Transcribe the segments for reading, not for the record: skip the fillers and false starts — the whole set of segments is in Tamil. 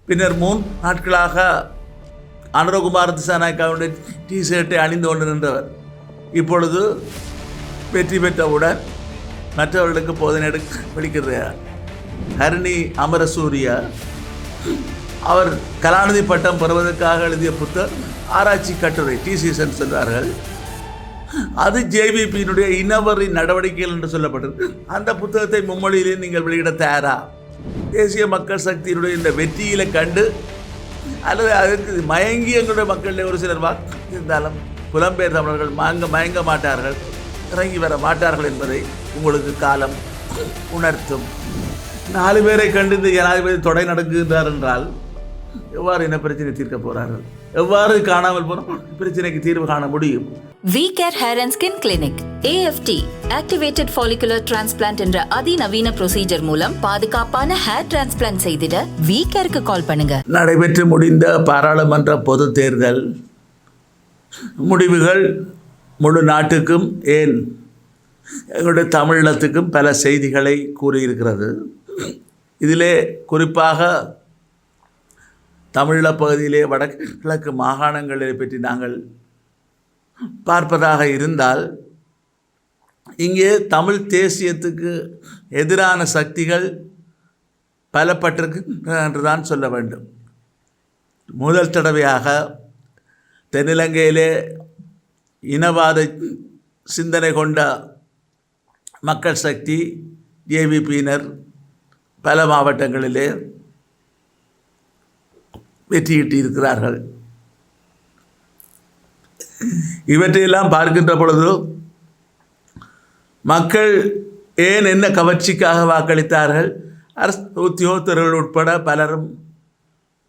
பின்னர் 3 நாட்களாக அனுரகுமார் திசாநாயக்காவுடைய டிஷர்ட்டை அணிந்து கொண்டு நின்றவர் இப்பொழுது வெற்றி பெற்றவுடன் மற்றவர்களுக்கு போதனை வெளிக்கிறார். ஹரிணி அமரசூரியா அவர் கலாநிதி பட்டம் பெறுவதற்காக எழுதிய புத்தகம் ஆராய்ச்சி கட்டுரை டிசிசன் சொல்வார்கள். அது ஜேவிபியினுடைய இனவரி நடவடிக்கைகள் என்று சொல்லப்பட்டது. அந்த புத்தகத்தை மும்மொழியிலே நீங்கள் வெளியிட தயாரா? தேசிய மக்கள் சக்தியினுடைய இந்த வெற்றியில கண்டு அல்லது அதற்கு மயங்கி எங்களுடைய மக்களில் ஒரு சிலர் இருந்தாலும் புலம்பெயர் தமிழர்கள் மயங்க மாட்டார்கள், இறங்கி வர மாட்டார்கள் என்பதை உங்களுக்கு காலம் உணர்த்தும். 4 பேரை கண்டு இந்த ஜனாதிபதி தொடை நடக்குகின்றார் என்றால் எவ்வாறு என்ன பிரச்சனை தீர்க்க போறார்கள்? எவ்வாறு காணாமல் போன பிரச்சனைக்கு தீர்வு காண முடியும்? V-Care Hair and Skin Clinic AFT Activated Follicular Transplant என்ற அதிநவீன ப்ரொசீஜர் மூலம் பாதுகாப்பான ஹேர் டிரான்ஸ்பிளான்ட் செய்திட V-Careக்கு கால் பண்ணுங்க. நடைபெற்று முடிந்த பாராளுமன்ற பொது தேர்தல் முடிவுகள் முழு நாட்டுக்கும் ஏன் எங்களுடைய தமிழீழத்துக்கும் பல செய்திகளை கூறியிருக்கிறது. இதிலே குறிப்பாக தமிழீழ பகுதியிலே வடகிழக்கு மாகாணங்களை பற்றி நாங்கள் பார்ப்பதாக இருந்தால் இங்கே தமிழ் தேசியத்துக்கு எதிரான சக்திகள் பலப்பட்டிருக்கு என்று தான் சொல்ல வேண்டும். முதல் தடவையாக தென்னிலங்கையிலே இனவாத சிந்தனை கொண்ட மக்கள் சக்தி ஜேவிபியினர் பல மாவட்டங்களிலே வெற்றியிட்டிருக்கிறார்கள். இவற்றையெல்லாம் பார்க்கின்ற பொழுது மக்கள் ஏன் என்ன கவர்ச்சிக்காக வாக்களித்தார்கள்? அரசு உத்தியோகத்தர்கள் உட்பட பலரும்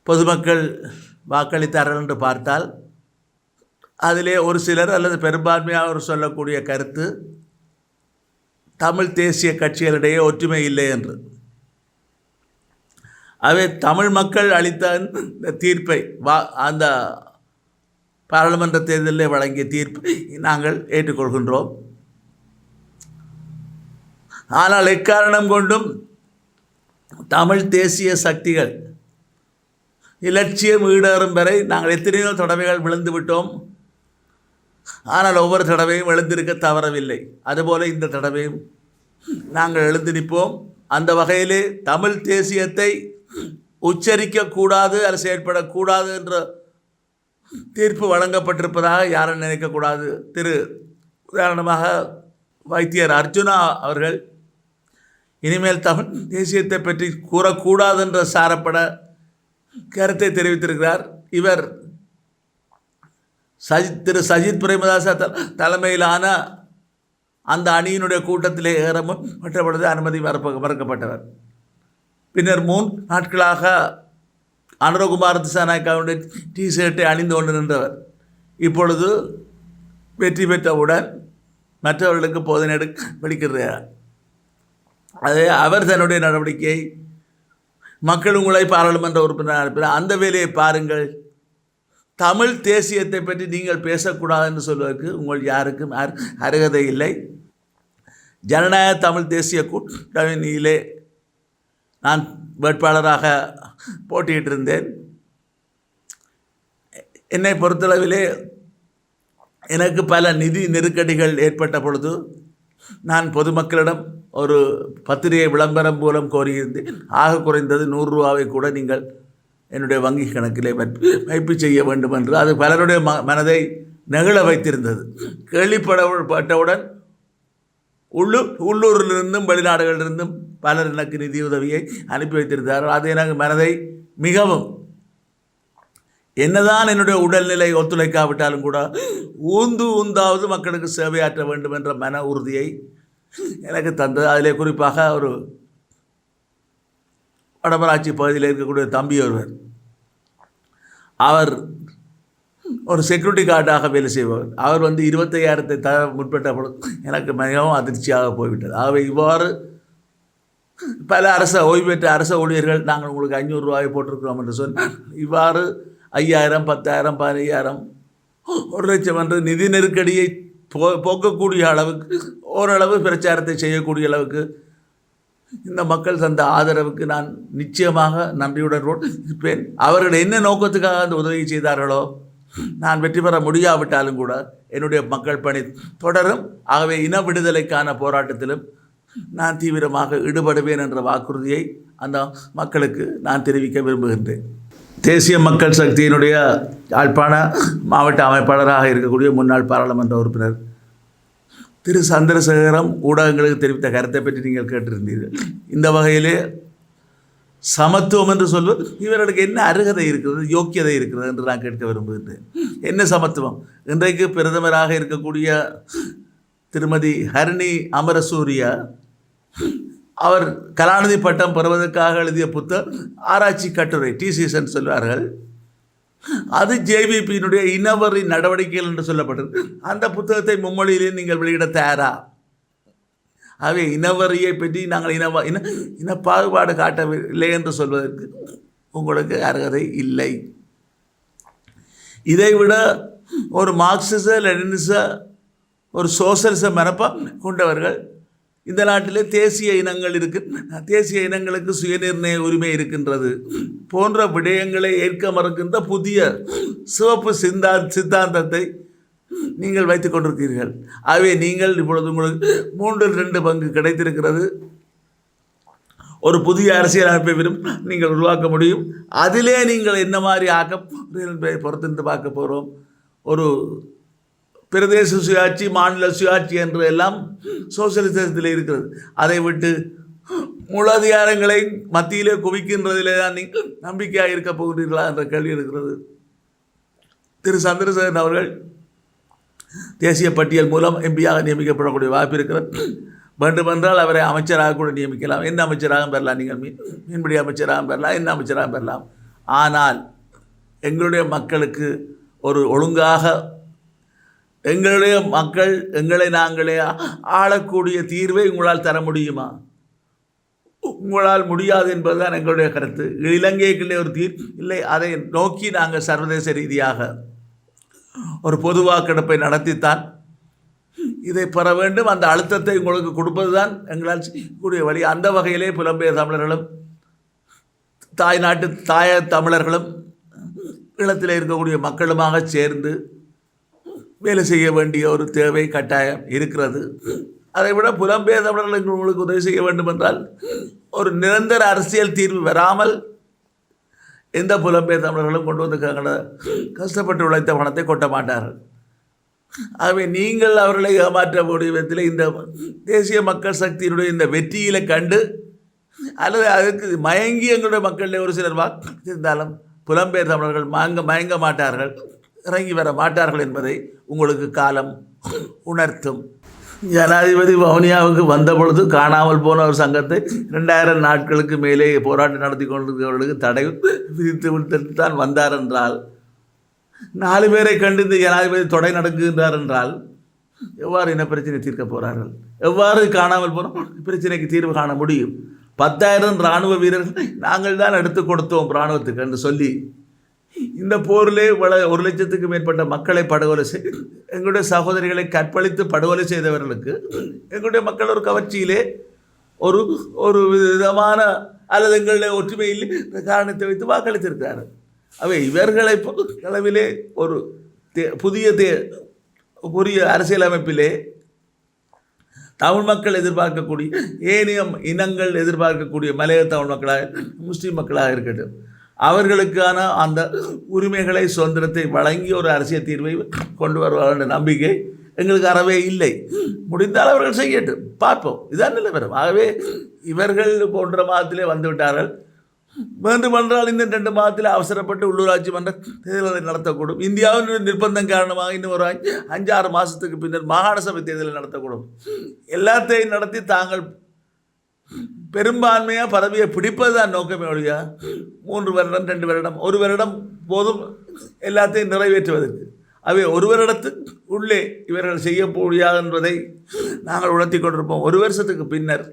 பொதுமக்கள் வாக்களித்தார்கள் என்று பார்த்தால் அதிலே ஒரு சிலர் அல்லது பெரும்பான்மையாக சொல்லக்கூடிய கருத்து தமிழ் தேசிய கட்சிகளிடையே ஒற்றுமை இல்லை என்று. அவை தமிழ் மக்கள் அளித்த இந்த தீர்ப்பை அந்த பாராளுமன்ற தேர்தலில் வழங்கிய தீர்ப்பை நாங்கள் ஏற்றுக்கொள்கின்றோம். ஆனால் எக்காரணம் கொண்டும் தமிழ் தேசிய சக்திகள் இலட்சியம் ஈடேறும் வரை நாங்கள் எத்தனையோ தடவைகள் விழுந்து விட்டோம். ஆனால் ஒவ்வொரு தடவையும் எழுந்திருக்க தவறவில்லை. அதுபோல இந்த தடவையும் நாங்கள் எழுந்து நிற்போம். அந்த வகையிலே தமிழ் தேசியத்தை உச்சரிக்கக்கூடாது அல்லது செயற்படக்கூடாது என்ற தீர்ப்பு வழங்கப்பட்டிருப்பதாக யாரும் நினைக்கக்கூடாது. உதாரணமாக வைத்தியர் அர்ஜுனா அவர்கள் இனிமேல் தமிழ் தேசியத்தை பற்றி கூறக்கூடாது என்ற சாரப்பட கருத்தை தெரிவித்திருக்கிறார். இவர் சஜித் பிரேமதாச தலைமையிலான அந்த அணியினுடைய கூட்டத்திலே ஏற முற்பட்டபொழுது அனுமதி மறுக்கப்பட்டவர். பின்னர் 3 நாட்களாக அனுரகுமார் திசாநாயக்காவுடைய டிஷர்ட்டை அணிந்து கொண்டு நின்றவர் இப்பொழுது வெற்றி பெற்றவுடன் மற்றவர்களுக்கு போதனை வெளிக்கிறார். அதே அவர் தன்னுடைய நடவடிக்கையை மக்கள் உங்களை பாராளுமன்ற உறுப்பினர் அனுப்பினார். அந்த வேலையை பாருங்கள். தமிழ் தேசியத்தை பற்றி நீங்கள் பேசக்கூடாது என்று சொல்வதற்கு உங்கள் யாருக்கும் அருகதை இல்லை. ஜனநாயக தமிழ் தேசிய கூட்டணியிலே நான் வேட்பாளராக போட்டியிட்டிருந்தேன். என்னை பொறுத்தளவிலே எனக்கு பல நிதி நெருக்கடிகள் ஏற்பட்ட பொழுது நான் பொதுமக்களிடம் ஒரு பத்திரிகை விளம்பரம் மூலம் கோரியிருந்தேன். ஆக குறைந்தது 100 ரூபாவை கூட நீங்கள் என்னுடைய வங்கி கணக்கிலே வைப்பு செய்ய வேண்டும் என்று. அது பலருடைய மனதை நெகிழ வைத்திருந்தது. கேள்விப்பட்டவுடன் உள்ளூரிலிருந்தும் வெளிநாடுகளிலிருந்தும் பலர் எனக்கு நிதியுதவியை அனுப்பி வைத்திருந்தார்கள். அது எனக்கு மனதை மிகவும் என்னதான் என்னுடைய உடல்நிலை ஒத்துழைக்காவிட்டாலும் கூட ஊந்தாவது மக்களுக்கு சேவையாற்ற வேண்டும் என்ற மன உறுதியை எனக்கு தந்தது. அதிலே குறிப்பாக ஒரு வடமராட்சி பகுதியில் இருக்கக்கூடிய தம்பி ஒருவர், அவர் ஒரு செக்யூரிட்டி கார்டாக வேலை செய்வார். அவர் 25,000 தர முற்பட்ட பொழுது எனக்கு மிகவும் அதிர்ச்சியாக போய்விட்டது. ஆகவே இவ்வாறு பல ஓய்வு பெற்ற அரச ஊழியர்கள் நாங்கள் உங்களுக்கு 500 ரூபாயை போட்டிருக்கிறோம் என்று சொன்னால் இவ்வாறு 5,000, 10,000, 15,000, 1,00,000 என்று நிதி நெருக்கடியை போக்கக்கூடிய அளவுக்கு ஓரளவு பிரச்சாரத்தை செய்யக்கூடிய அளவுக்கு இந்த மக்கள் தந்த ஆதரவுக்கு நான் நிச்சயமாக நன்றியுடன் இருப்பேன். அவர்கள் என்ன நோக்கத்துக்காக அந்த உதவி செய்தார்களோ, நான் வெற்றி பெற முடியாவிட்டாலும் கூட என்னுடைய மக்கள் பணி தொடரும். ஆகவே இன விடுதலைக்கான போராட்டத்திலும் நான் தீவிரமாக ஈடுபடுவேன் என்ற வாக்குறுதியை அந்த மக்களுக்கு நான் தெரிவிக்க விரும்புகின்றேன். தேசிய மக்கள் சக்தியினுடைய யாழ்ப்பாண மாவட்ட அமைப்பாளராக இருக்கக்கூடிய முன்னாள் பாராளுமன்ற உறுப்பினர் திரு சந்திரசேகரம் ஊடகங்களுக்கு தெரிவித்த கருத்தை பற்றி நீங்கள் கேட்டிருந்தீர்கள். இந்த வகையிலே சமத்துவம் என்று சொல்வது இவர்களுக்கு என்ன அருகதை இருக்கிறது, யோக்கியதை இருக்கிறது என்று நான் கேட்க விரும்புகின்றேன். என்ன சமத்துவம்? இன்றைக்கு பிரதமராக இருக்கக்கூடிய திருமதி ஹரிணி அமரசூரியா அவர் கலாநிதி பட்டம் பெறுவதற்காக எழுதிய ஆராய்ச்சி கட்டுரை டீசிஸ் சொல்வார்கள். அது ஜேவிபியினுடைய இனவரி நடவடிக்கைகள் என்று சொல்லப்பட்டது. அந்த புத்தகத்தை மும்மொழியிலே நீங்கள் வெளியிட தயாரா? ஆகவே இனவரியை பற்றி நாங்கள் இன பாகுபாடு காட்டவில்லை என்று சொல்வதற்கு உங்களுக்கு அருகதை இல்லை. இதைவிட ஒரு மார்க்சிச லெனினிச ஒரு சோசலிச மரபை கொண்டவர்கள் இந்த நாட்டிலே தேசிய இனங்கள் தேசிய இனங்களுக்கு சுயநிர்ணய உரிமை இருக்கின்றது போன்ற விடயங்களை ஏற்க மறுக்கின்ற புதிய சிவப்பு சித்தாந்தத்தை நீங்கள் வைத்துக் கொண்டிருக்கிறீர்கள். ஆகவே நீங்கள் இப்பொழுது உங்களுக்கு 3/2 பங்கு கிடைத்திருக்கிறது. ஒரு புதிய அரசியல் அமைப்பை நீங்கள் உருவாக்க முடியும். அதிலே நீங்கள் என்ன மாதிரி ஆக்க பொறுத்திருந்து பார்க்க போகிறோம். ஒரு பிரதேச சுயாட்சி, மாநில சுயாட்சி என்று எல்லாம் சோசியலிசத்தில் இருக்கிறது. அதை விட்டு முழு அதிகாரங்களை மத்தியிலே குவிக்கின்றதிலே தான் நீங்கள் நம்பிக்கையாக இருக்க போகிறீர்களா என்ற கேள்வி இருக்கிறது. திரு சந்திரசேகரன் அவர்கள் தேசிய பட்டியல் மூலம் எம்பியாக நியமிக்கப்படக்கூடிய வாய்ப்பு இருக்கிறது. வேண்டுமென்றால் அவரை அமைச்சராக கூட நியமிக்கலாம். என்ன அமைச்சராக பெறலாம்? நீங்கள் மீன்பிடி அமைச்சராக பெறலாம், என்ன அமைச்சராக பெறலாம். ஆனால் எங்களுடைய மக்களுக்கு ஒரு ஒழுங்காக எங்களுடைய மக்கள் எங்களை நாங்களே ஆளக்கூடிய தீர்வை உங்களால் தர முடியுமா? உங்களால் முடியாது என்பதுதான் எங்களுடைய கருத்து. இலங்கைக்குள்ளே ஒரு தீர்வு இல்லை. அதை நோக்கி நாங்கள் சர்வதேச ரீதியாக ஒரு பொது வாக்கெடுப்பை நடத்தித்தான் இதை பெற வேண்டும். அந்த அழுத்தத்தை உங்களுக்கு கொடுப்பது தான் எங்களால் கூடிய வழி. அந்த வகையிலே புலம்பெயர் தமிழர்களும் தாய தமிழர்களும் ஈழத்தில் இருக்கக்கூடிய மக்களுமாக சேர்ந்து வேலை செய்ய வேண்டிய ஒரு தேவை கட்டாயம் இருக்கிறது. அதை விட புலம்பெயர் தமிழர்களுக்கு உங்களுக்கு உதவி செய்ய வேண்டும் என்றால் ஒரு நிரந்தர அரசியல் தீர்வு வராமல் எந்த புலம்பெயர் தமிழர்களும் கொண்டு வந்து கஷ்டப்பட்டு உழைத்த பணத்தை கொட்ட மாட்டார்கள். ஆகவே நீங்கள் அவர்களை ஏமாற்றக்கூடிய விதத்தில் இந்த தேசிய மக்கள் சக்தியினுடைய இந்த வெற்றியில கண்டு அல்லது அதுக்கு மயங்கி எங்களுடைய மக்களில் ஒரு சிலர் வாக்களித்திருந்தாலும் புலம்பெயர் தமிழர்கள் மயங்க மாட்டார்கள், இறங்கி வர மாட்டார்கள் என்பதை உங்களுக்கு காலம் உணர்த்தும். ஜனாதிபதி வவுனியாவுக்கு வந்த பொழுது காணாமல் போன ஒரு சங்கத்தை 2000 நாட்களுக்கு மேலே போராட்டம் நடத்தி கொண்டிருக்கிறவர்களுக்கு தடை விதித்து விட்டு தான் வந்தார் என்றால், 4 பேரை கண்டு இந்த ஜனாதிபதி தொடை நடக்குகின்றார் என்றால் எவ்வாறு இன பிரச்சனை தீர்க்க போகிறார்கள்? எவ்வாறு காணாமல் போன பிரச்சனைக்கு தீர்வு காண முடியும்? 10,000 இராணுவ வீரர்கள் நாங்கள் தான் எடுத்து கொடுத்தோம் இராணுவத்துக்கு என்று சொல்லி இந்த போரிலே 1,00,000க்கு மேற்பட்ட மக்களை படுகொலை எங்களுடைய சகோதரிகளை கற்பழித்து படுகொலை செய்தவர்களுக்கு எங்களுடைய மக்கள் ஒரு கவர்ச்சியிலே ஒரு விதமான அல்லது எங்களுடைய ஒற்றுமையில் காரணத்தை வைத்து வாக்களித்திருக்கிறார்கள். அவை இவர்களை அளவிலே ஒரு புதிய அரசியலமைப்பிலே தமிழ் மக்கள் எதிர்பார்க்கக்கூடிய ஏனைய இனங்கள் எதிர்பார்க்கக்கூடிய மலைய தமிழ் மக்களாக முஸ்லீம் மக்களாக இருக்கட்டும், அவர்களுக்கான அந்த உரிமைகளை சுதந்திரத்தை வழங்கி ஒரு அரசியல் தீர்வை கொண்டு வருவார்கள் என்ற நம்பிக்கை எங்களுக்கு அறவே இல்லை. முடிந்தால் அவர்கள் செய்யட்டும், பார்ப்போம். இதுதான் நிலவரம். ஆகவே இவர்கள் போன்ற மாதத்திலே வந்துவிட்டார்கள். வேண்டுமென்றால் இந்த 2 மாதத்தில் அவசரப்பட்டு உள்ளூராட்சி மன்ற தேர்தலை நடத்தக்கூடும். இந்தியாவின் நிர்பந்தம் காரணமாக இன்னும் ஒரு 5-6 மாதத்துக்கு பின்னர் மாகாண சபை தேர்தலை நடத்தக்கூடும். எல்லாத்தையும் நடத்தி தாங்கள் பெரும்பான்மையாக பதவியை பிடிப்பது தான் நோக்கமே ஒழிய 3 வருடம் 2 வருடம் 1 வருடம் போதும் எல்லாத்தையும் நிறைவேற்றுவதற்கு. அவை 1 வருடத்துக்கு உள்ளே இவர்கள் செய்ய முடியாது என்பதை நாங்கள் உணர்த்தி கொண்டிருப்போம். 1 வருஷத்துக்கு பின்னர்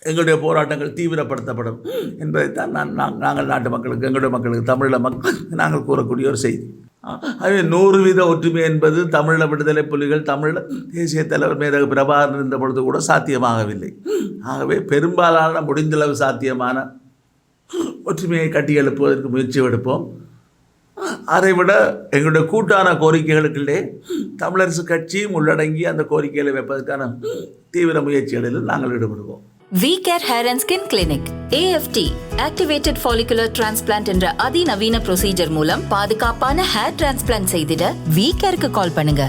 எங்களுடைய போராட்டங்கள் தீவிரப்படுத்தப்படும் என்பதைத்தான் நாங்கள் நாட்டு மக்களுக்கு, எங்களுடைய மக்களுக்கு, தமிழீழ மக்கள் நாங்கள் கூறக்கூடிய ஒரு செய்தி. அது 100% ஒற்றுமை என்பது தமிழீழ விடுதலை புலிகள் தமிழ் தேசிய தலைவர் மேதகு பிரபாகரன் இருந்த பொழுது கூட சாத்தியமாகவில்லை. ஆகவே பெரும்பாலான முடிந்தளவு சாத்தியமான ஒற்றுமையை கட்டியெழுப்புவதற்கு முயற்சி எடுப்போம். அதைவிட எங்களுடைய கூட்டான கோரிக்கைகளுக்குள்ளே தமிழரசு கட்சியும் உள்ளடங்கி அந்த கோரிக்கைகளை வைப்பதற்கான தீவிர முயற்சிகளில் நாங்கள் ஈடுபடுவோம். V-Care Hair and Skin Clinic AFT Activated Follicular Transplant என்ற அதிநவீன ப்ரொசீஜர் மூலம் பாதுகாப்பான ஹேர் டிரான்ஸ்பிளான்ட் செய்திட V-Careக்கு கால் பண்ணுங்க.